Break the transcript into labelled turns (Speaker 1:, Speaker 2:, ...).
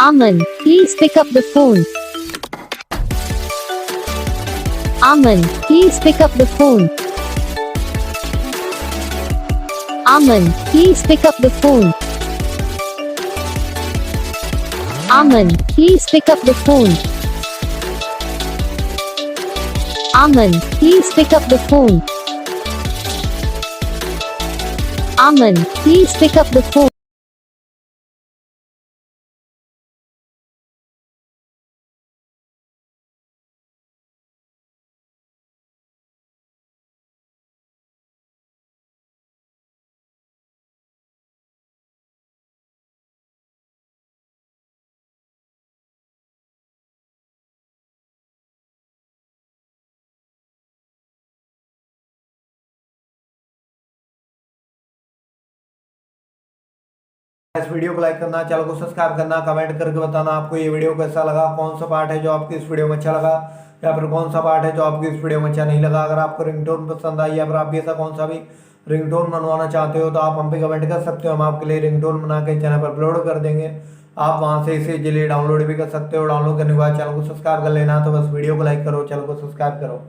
Speaker 1: Arman, please pick up the phone. Arman, please pick up the phone. Arman, please pick up the phone. Arman, please pick up the phone. Arman, please pick up the phone. Arman, please pick up the phone.
Speaker 2: इस video को like करना, channel को subscribe करना, comment करके बताना आपको ये video कैसा लगा, कौन सा पार्ट है जो आपको इस वीडियो में अच्छा लगा या फिर कौन सा पार्ट है जो आपको इस वीडियो में अच्छा नहीं लगा। अगर आपको रिंगटोन पसंद आई या फिर आप भी ऐसा कौन सा भी रिंगटोन बनवाना चाहते हो तो आप हम पे कमेंट कर सकते हो, हम आपके लिए रिंगटोन बना के चैनल पर अपलोड कर देंगे। आप वहां से इसे इजीली डाउनलोड भी कर सकते हो। डाउनलोड करने के बाद चैनल को सब्सक्राइब कर लेना। तो बस वीडियो को लाइक करो, चैनल को सब्सक्राइब करो।